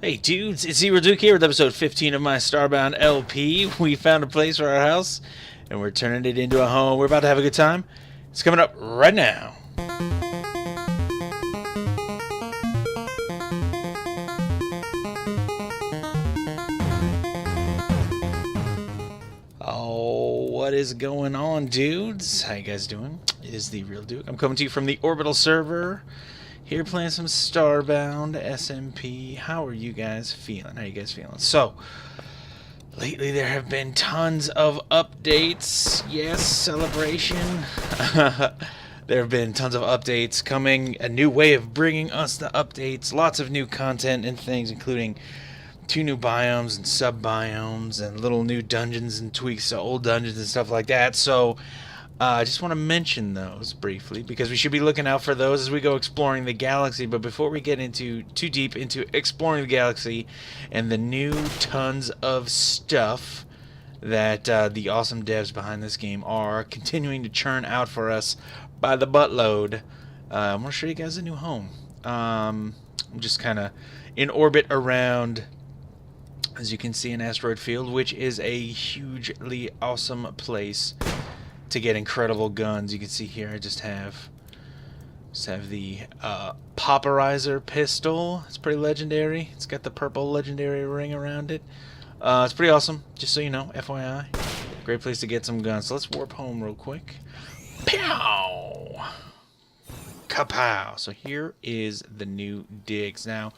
Hey dudes, it's TheeRealDuke here with episode 15 of my Starbound LP. We found a place for our house, and we're turning it into a home. We're about to have a good time. It's coming up right now. Oh, what is going on, dudes? How you guys doing? It is TheeRealDuke. I'm coming to you from the Orbital server. Here playing some Starbound SMP. How are you guys feeling? How you guys feeling? So, lately there have been tons of updates. Yes, celebration. There have been tons of updates coming. A new way of bringing us the updates. Lots of new content and things, including 2 new biomes and sub-biomes and little new dungeons and tweaks to old dungeons and stuff like that. So, I just want to mention those briefly because we should be looking out for those as we go exploring the galaxy. But before we get into too deep into exploring the galaxy and the new tons of stuff that the awesome devs behind this game are continuing to churn out for us by the buttload, I'm going to show you guys a new home. I'm just kind of in orbit around, as you can see, an asteroid field, which is a hugely awesome place to get incredible guns. You can see here I just have the Popperizer pistol. It's pretty legendary. It's got the purple legendary ring around it. It's pretty awesome, just so you know, FYI. Great place to get some guns. So let's warp home real quick. Pow! Kapow! So here is the new digs. Now,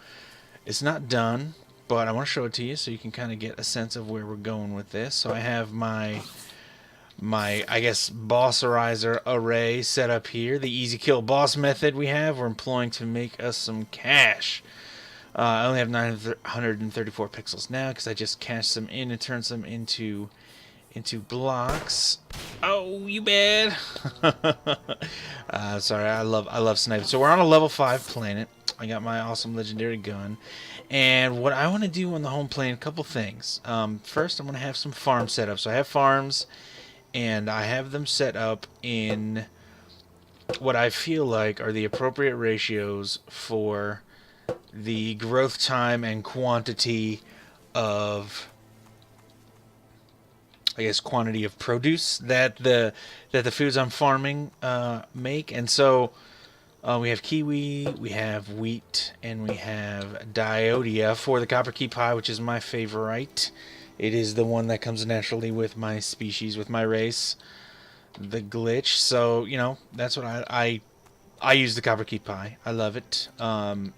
it's not done, but I want to show it to you so you can kind of get a sense of where we're going with this. So I have my I guess bosserizer array set up here. The easy kill boss method we're employing to make us some cash. I only have 934 pixels now because I just cashed them in and turned them into blocks. Oh, you bad. Sorry, I love sniping. So we're on a level 5 planet. I got my awesome legendary gun. And what I want to do on the home plane, a couple things. First, I'm going to have some farms set up. So I have farms, and I have them set up in what I feel like are the appropriate ratios for the growth time and quantity of, I guess, quantity of produce that the foods I'm farming make. And so we have kiwi, we have wheat, and we have diodia for the copper key pie, which is my favorite. It is the one that comes naturally with my species, with my race, the glitch. So, you know, that's what I use the copper key pie. I love it. I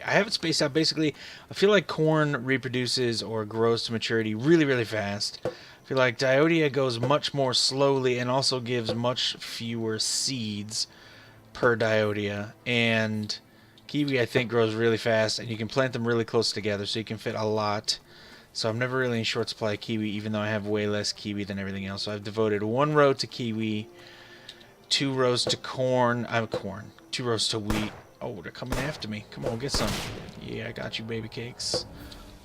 have it spaced out. Basically, I feel like corn reproduces or grows to maturity really, really fast. I feel like diodia goes much more slowly and also gives much fewer seeds per diodia. And kiwi, I think, grows really fast, and you can plant them really close together, so you can fit a lot. So I'm never really in short supply of kiwi, even though I have way less kiwi than everything else. So I've devoted 1 row to kiwi, 2 rows to corn. 2 rows to wheat. Oh, they're coming after me. Come on, get some. Yeah, I got you, baby cakes.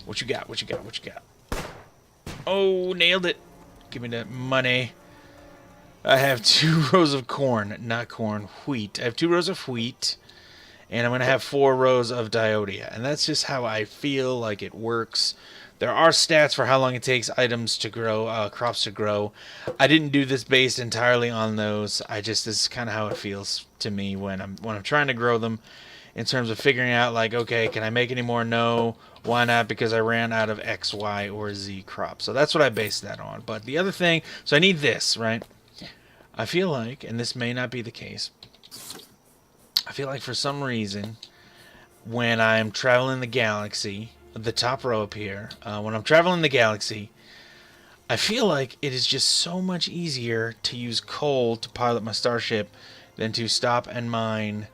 What you got? What you got? What you got? Oh, nailed it. Give me that money. I have 2 rows of corn. Not corn, wheat. I have 2 rows of wheat. And I'm going to have 4 rows of diodia. And that's just how I feel like it works. There are stats for how long it takes items to grow, crops to grow. I didn't do this based entirely on those. This is kind of how it feels to me when I'm trying to grow them, in terms of figuring out, like, okay, can I make any more? No. Why not? Because I ran out of X, Y, or Z crop. So that's what I based that on. But the other thing, so I need this, right? I feel like, and this may not be the case, I feel like for some reason, when I'm traveling the galaxy, the top row up here, when I'm traveling the galaxy, I feel like it is just so much easier to use coal to pilot my starship than to stop and mine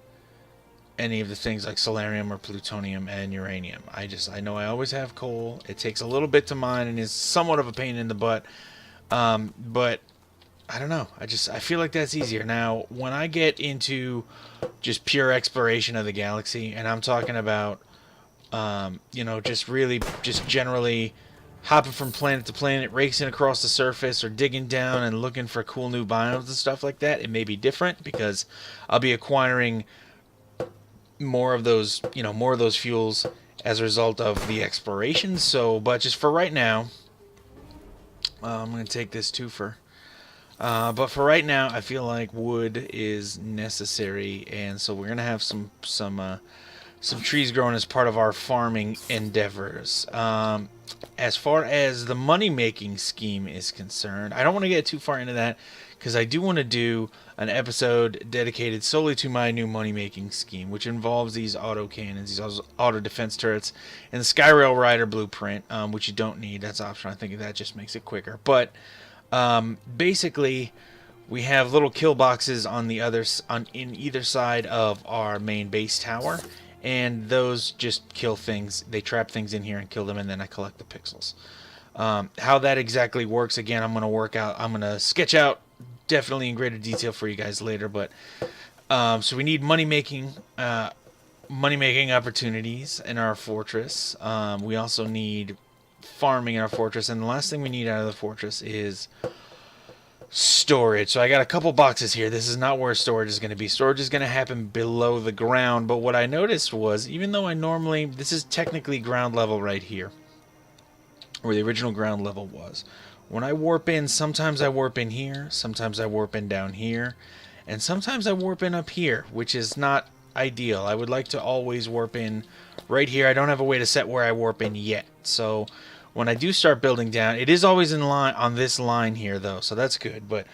any of the things like solarium or plutonium and uranium. I know I always have coal. It takes a little bit to mine and is somewhat of a pain in the butt. But I don't know. I feel like that's easier. Now, when I get into just pure exploration of the galaxy, and I'm talking about, you know, just generally hopping from planet to planet, racing across the surface, or digging down and looking for cool new biomes and stuff like that, it may be different because I'll be acquiring more of those, more of those fuels as a result of the exploration. So, but just for right now, I'm going to take this twofer. But for right now, I feel like wood is necessary, and so we're gonna have some trees growing as part of our farming endeavors. As far as the money making scheme is concerned, I don't want to get too far into that because I do want to do an episode dedicated solely to my new money making scheme, which involves these auto cannons, these auto defense turrets, and the Skyrail Rider blueprint, which you don't need. That's optional. I think that just makes it quicker, but. Basically, we have little kill boxes on the in either side of our main base tower, and those just kill things. They trap things in here and kill them, and then I collect the pixels. How that exactly works, again, I'm gonna sketch out definitely in greater detail for you guys later. But so we need money making opportunities in our fortress. We also need farming in our fortress, and the last thing we need out of the fortress is storage. So I got a couple boxes here. This is not where storage is going to be. Storage is going to happen below the ground, but what I noticed was, even though this is technically ground level right here, where the original ground level was, when I warp in, sometimes I warp in here, sometimes I warp in down here, and sometimes I warp in up here, which is not ideal. I would like to always warp in right here. I don't have a way to set where I warp in yet, so when I do start building down, it is always in line on this line here, though, so that's good. But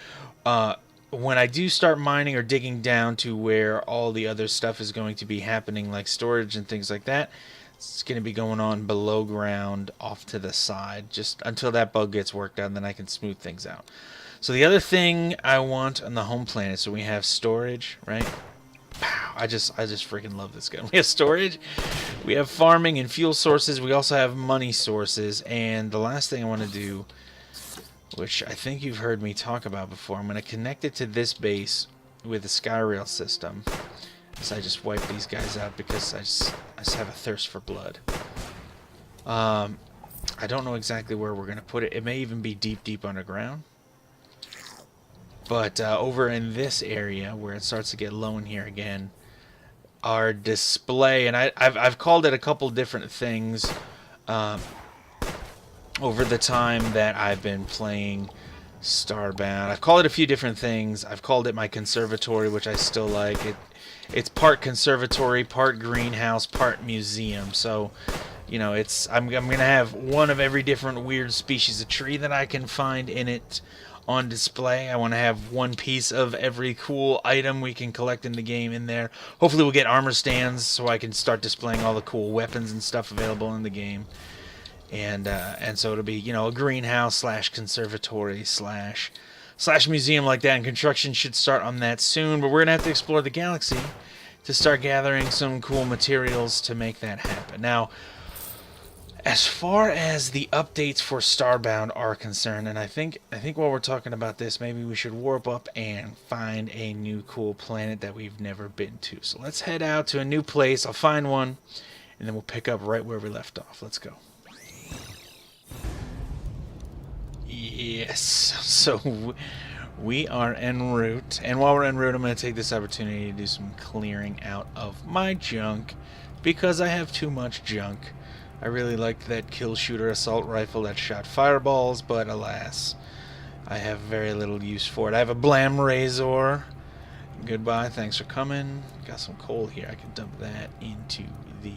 when I do start mining or digging down to where all the other stuff is going to be happening, like storage and things like that, it's going to be going on below ground off to the side, just until that bug gets worked out, and then I can smooth things out. So the other thing I want on the home planet, so we have storage, right? I just freaking love this gun. We have storage, we have farming and fuel sources, we also have money sources, and the last thing I want to do, which I think you've heard me talk about before, I'm going to connect it to this base with the Skyrail system. So I just wipe these guys out because I just have a thirst for blood. I don't know exactly where we're going to put it. It may even be deep underground. But over in this area, where it starts to get low in here again, our display, and I've called it a couple different things over the time that I've been playing Starbound. I've called it a few different things. I've called it my conservatory, which I still like. It's part conservatory, part greenhouse, part museum. So, I'm gonna have one of every different weird species of tree that I can find in it on display. I want to have one piece of every cool item we can collect in the game in there. Hopefully we'll get armor stands so I can start displaying all the cool weapons and stuff available in the game. And so it'll be, a greenhouse slash conservatory slash museum like that, and construction should start on that soon. But we're going to have to explore the galaxy to start gathering some cool materials to make that happen. Now, as far as the updates for Starbound are concerned, and I think while we're talking about this, maybe we should warp up and find a new cool planet that we've never been to. So let's head out to a new place. I'll find one, and then we'll pick up right where we left off. Let's go. Yes, so we are en route, and while we're en route, I'm going to take this opportunity to do some clearing out of my junk, because I have too much junk. I really liked that kill shooter assault rifle that shot fireballs, but alas, I have very little use for it. I have a blam razor. Goodbye, thanks for coming. Got some coal here. I can dump that into the...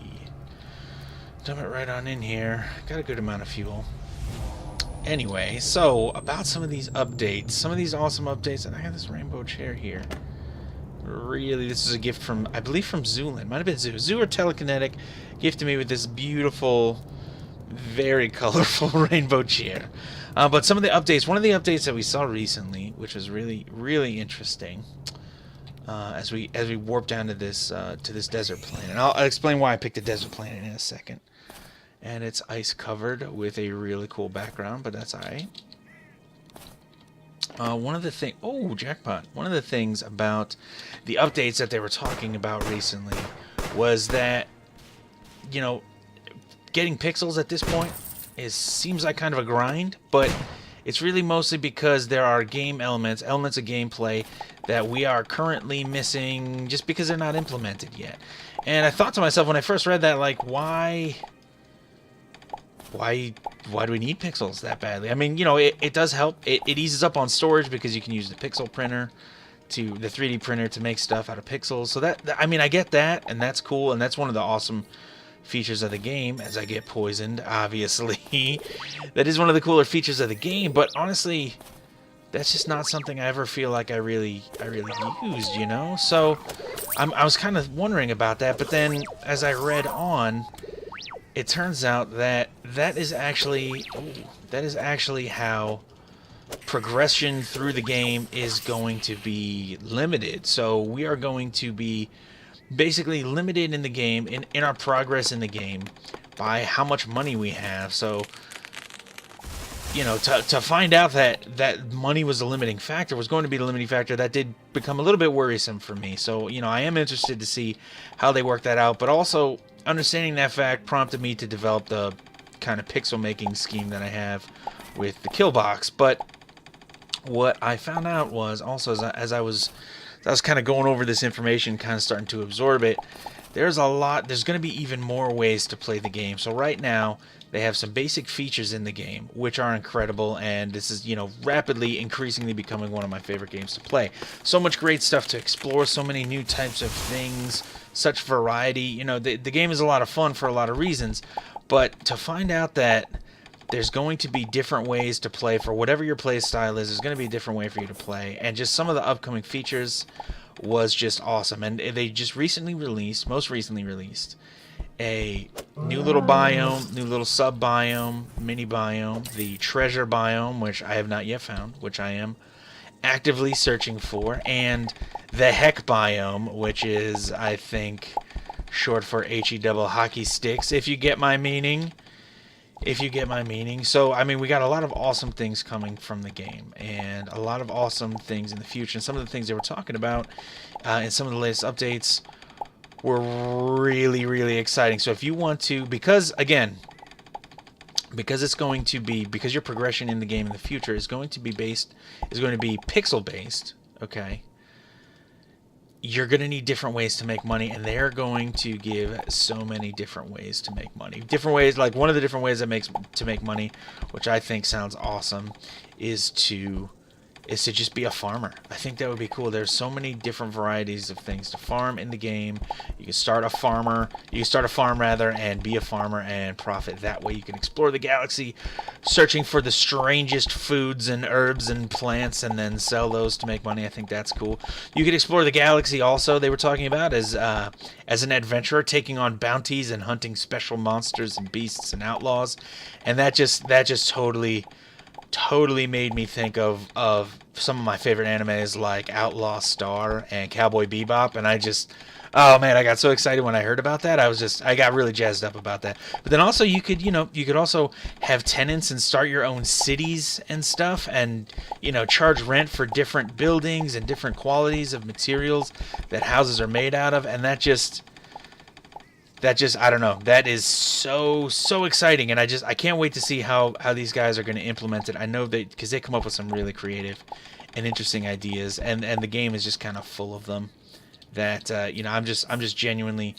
dump it right on in here. Got a good amount of fuel. Anyway, so about some of these updates, some of these awesome updates, and I have this rainbow chair here. Really, this is a gift from, I believe, from Zoolin. Might have been Zoo. Zoo or Telekinetic gifted me with this beautiful, very colorful rainbow chair. But some of the updates, one of the updates that we saw recently, which was really interesting, as we warp down to this desert planet. And I'll explain why I picked a desert planet in a second. And it's ice covered with a really cool background, but that's alright. One of the things... oh, jackpot. One of the things about the updates that they were talking about recently was that, getting pixels at this point seems like kind of a grind, but it's really mostly because there are game elements of gameplay that we are currently missing just because they're not implemented yet. And I thought to myself when I first read that, like, why do we need pixels that badly? I mean, you know, it does help. It eases up on storage because you can use the pixel printer, the 3D printer, to make stuff out of pixels. So I mean, I get that, and that's cool, and that's one of the awesome features of the game. As I get poisoned, obviously, that is one of the cooler features of the game. But honestly, that's just not something I ever feel like I really used, you know. So I was kind of wondering about that, but then as I read on, it turns out that that is actually how progression through the game is going to be limited. So we are going to be basically limited in the game, in our progress in the game, by how much money we have. So, you know, to find out that money was a limiting factor, was going to be the limiting factor, that did become a little bit worrisome for me. So, you know, I am interested to see how they work that out, but also understanding that fact prompted me to develop the kind of pixel making scheme that I have with the kill box. But what I found out was also, as I was kind of going over this information, kind of starting to absorb it, there's going to be even more ways to play the game. So right now, they have some basic features in the game, which are incredible, and this is, you know, rapidly, increasingly becoming one of my favorite games to play. So much great stuff to explore, so many new types of things, such variety. You know, the game is a lot of fun for a lot of reasons, but to find out that there's going to be different ways to play for whatever your play style is, there's going to be a different way for you to play, and just some of the upcoming features was just awesome. And they just most recently released a new little biome, new little sub biome, mini biome, the treasure biome, which I have not yet found, which I am actively searching for, and the heck biome, which is, I think, short for HE double hockey sticks, if you get my meaning. So, I mean, we got a lot of awesome things coming from the game, and a lot of awesome things in the future. And some of the things they were talking about in some of the latest updates were really, really exciting. So if you want to, because your progression in the game in the future is going to be pixel based, okay, you're going to need different ways to make money, and they're going to give so many different ways to make money. Different ways, like one of the different ways to make money, which I think sounds awesome, is to just be a farmer. I think that would be cool. There's so many different varieties of things to farm in the game. You can start a farm rather, and be a farmer and profit that way. You can explore the galaxy, searching for the strangest foods and herbs and plants, and then sell those to make money. I think that's cool. You could explore the galaxy also, they were talking about, as an adventurer, taking on bounties and hunting special monsters and beasts and outlaws. And that just totally made me think of some of my favorite animes like Outlaw Star and Cowboy Bebop, and oh man, I got so excited when I heard about that. I got really jazzed up about that. But then also you could also have tenants and start your own cities and stuff, and, you know, charge rent for different buildings and different qualities of materials that houses are made out of, and that just I don't know, that is so exciting, and I can't wait to see how these guys are going to implement it. I know because they come up with some really creative and interesting ideas, and the game is just kind of full of them, that you know, I'm just genuinely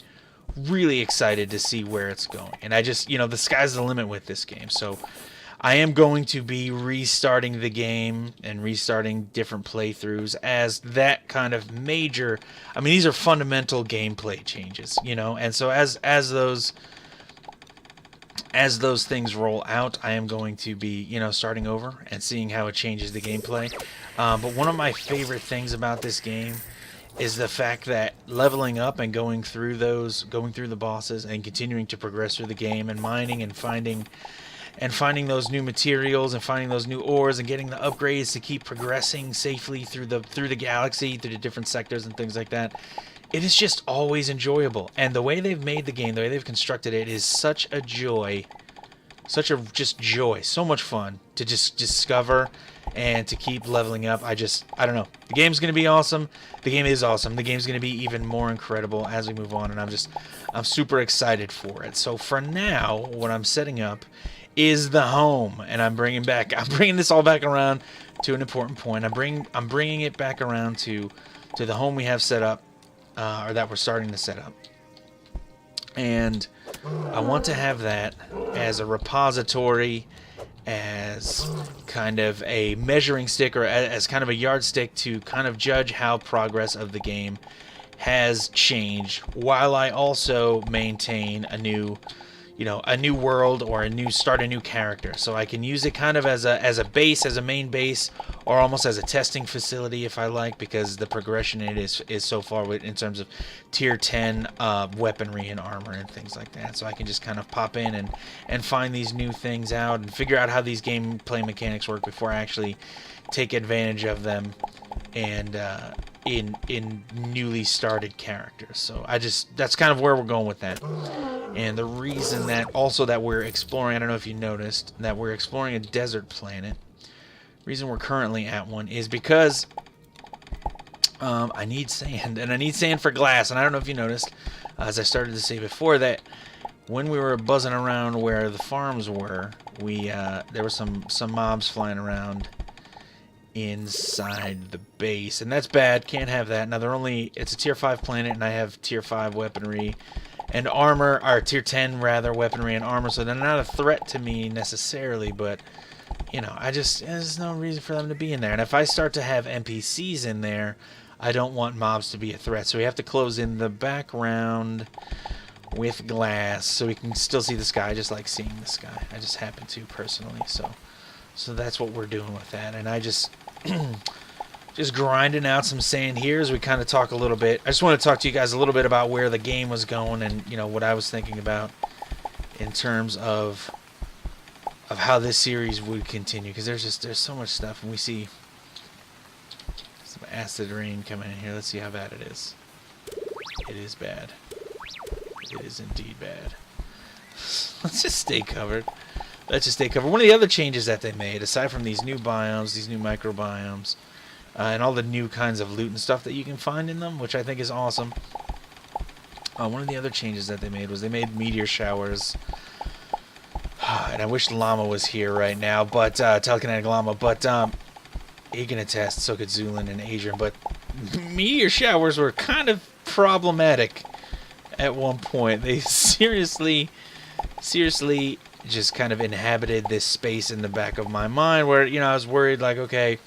really excited to see where it's going. And the sky's the limit with this game. So I am going to be restarting the game and restarting different playthroughs as that kind of major, I mean, these are fundamental gameplay changes, you know, and so as those things roll out, I am going to be, you know, starting over and seeing how it changes the gameplay. But one of my favorite things about this game is the fact that leveling up and going through the bosses and continuing to progress through the game and mining and finding those new materials and finding those new ores and getting the upgrades to keep progressing safely through the galaxy, through the different sectors and things like that. It is just always enjoyable. And the way they've made the game, the way they've constructed it, is such a joy. Joy. So much fun to just discover and to keep leveling up. I don't know. The game's going to be awesome. The game is awesome. The game's going to be even more incredible as we move on, and I'm super excited for it. So for now, what I'm setting up is the home, and I'm bringing this all back around to an important point. I'm bringing it back around to the home we have set up, or that we're starting to set up. And I want to have that as a repository, as kind of a measuring stick, or as kind of a yardstick to kind of judge how progress of the game has changed, while I also maintain a new, a new world, or a new character. So I can use it kind of as a base, as a main base, or almost as a testing facility if I like, because the progression in it is so far in terms of tier 10 weaponry and armor and things like that. So I can just kind of pop in and find these new things out and figure out how these gameplay mechanics work before I actually take advantage of them and in newly started characters. So that's kind of where we're going with that. And the reason that we're exploring, I don't know if you noticed, that we're exploring a desert planet. The reason we're currently at one is because I need sand, and I need sand for glass. And I don't know if you noticed, as I started to say before, that when we were buzzing around where the farms were, there were some mobs flying around inside the base, and that's bad. Can't have that. Now it's a tier 5 planet, and I have tier 5 weaponry and armor, or tier 10 rather, weaponry and armor, so they're not a threat to me necessarily, but there's no reason for them to be in there. And if I start to have NPCs in there, I don't want mobs to be a threat, so we have to close in the background with glass so we can still see the sky. I just like seeing the sky. I just happen to personally, so that's what we're doing with that. And I just grinding out some sand here as we kind of talk a little bit. I just want to talk to you guys a little bit about where the game was going, and what I was thinking about in terms of how this series would continue, because there's so much stuff, and we see some acid rain coming in here. Let's see how bad it is. It is bad. It is indeed bad. Let's just stay covered. Let's just stay covered. One of the other changes that they made, aside from these new biomes, these new microbiomes, and all the new kinds of loot and stuff that you can find in them, which I think is awesome. One of the other changes that they made was they made Meteor Showers. And I wish Llama was here right now, but Telekinetic Llama, but he can attest, so could Zulin and Adrian, but Meteor Showers were kind of problematic at one point. They seriously just kind of inhabited this space in the back of my mind where, I was worried, like, okay,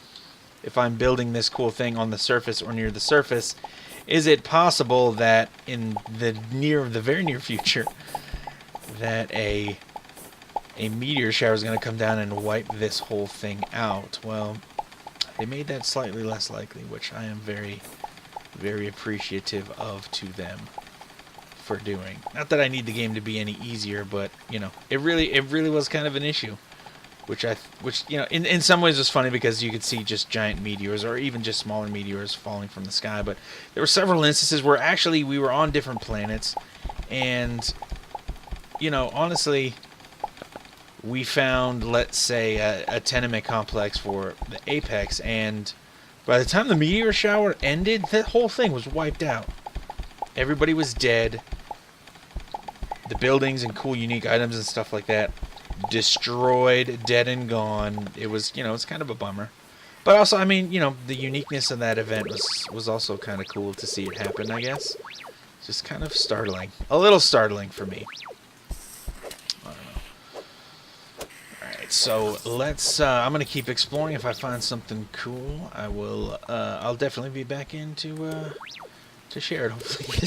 if I'm building this cool thing on the surface or near the surface, is it possible that in the very near future that a meteor shower is going to come down and wipe this whole thing out? Well, they made that slightly less likely, which I am very, very appreciative of to them for doing. Not that I need the game to be any easier, but it really was kind of an issue, which in some ways was funny, because you could see just giant meteors or even just smaller meteors falling from the sky. But there were several instances where actually we were on different planets, and honestly, we found, let's say, a tenement complex for the Apex, and by the time the meteor shower ended, that whole thing was wiped out. Everybody was dead. The buildings and cool unique items and stuff like that destroyed, dead and gone. It was, it's kind of a bummer. But also, I mean, the uniqueness of that event was also kind of cool to see it happen, I guess. Just kind of startling. A little startling for me. I don't know. Alright, so let's, I'm going to keep exploring. If I find something cool, I'll definitely be back in to share it. Hopefully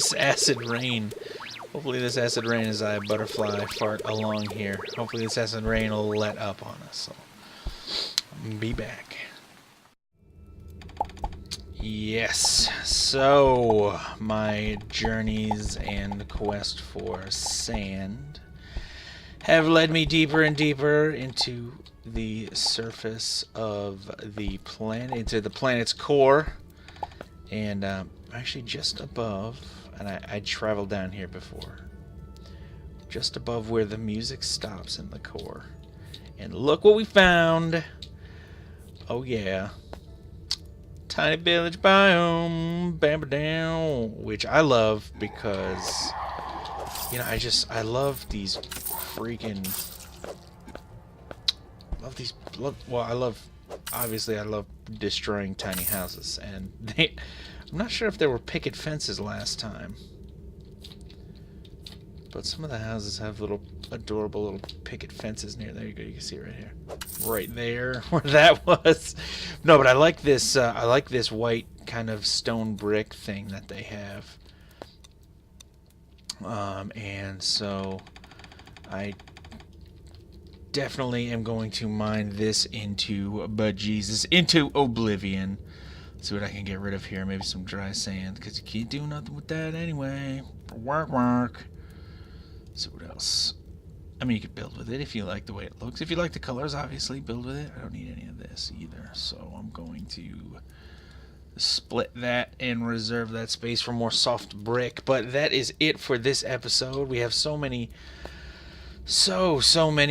this acid rain as I butterfly fart along here. Hopefully this acid rain will let up on us. So, be back. Yes, so my journeys and quest for sand have led me deeper and deeper into the surface of the planet, into the planet's core, and actually just above, and I traveled down here before, just above where the music stops in the core. And look what we found! Oh yeah. Tiny village biome, down, which I love because, I love these freaking, obviously I love destroying tiny houses, and I'm not sure if there were picket fences last time, but some of the houses have little adorable little picket fences near. There you go. You can see it right here, right there where that was. No, but I like this. I like this white kind of stone brick thing that they have. And so I definitely am going to mine this into bejesus, into oblivion. See what I can get rid of here. Maybe some dry sand, because you can't do nothing with that anyway. Work. See what else. I mean, you could build with it if you like the way it looks. If you like the colors, obviously, build with it. I don't need any of this either, so I'm going to split that and reserve that space for more soft brick. But that is it for this episode. We have so many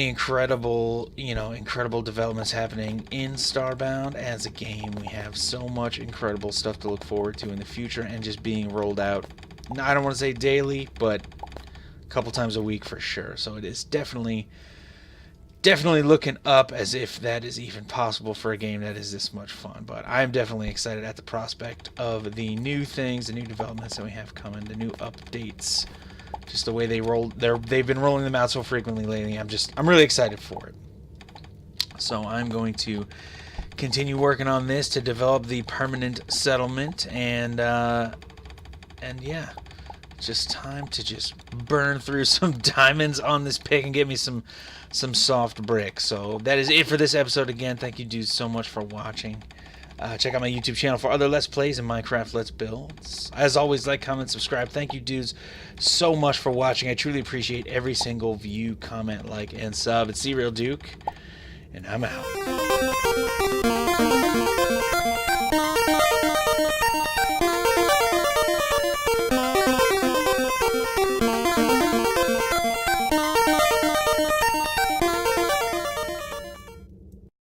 incredible, incredible developments happening in Starbound as a game. We have so much incredible stuff to look forward to in the future, and just being rolled out, I don't want to say daily, but a couple times a week for sure. So it is definitely looking up as if that is even possible for a game that is this much fun. But I'm definitely excited at the prospect of the new things, the new developments that we have coming, the new updates. Just the way they've been rolling them out so frequently lately. I'm really excited for it. So I'm going to continue working on this to develop the permanent settlement, and yeah, just time to just burn through some diamonds on this pick and get me some soft brick. So that is it for this episode. Again, thank you dudes so much for watching. Check out my YouTube channel for other Let's Plays and Minecraft Let's Builds. As always, like, comment, subscribe. Thank you, dudes, so much for watching. I truly appreciate every single view, comment, like, and sub. It's TheeRealDuke, and I'm out.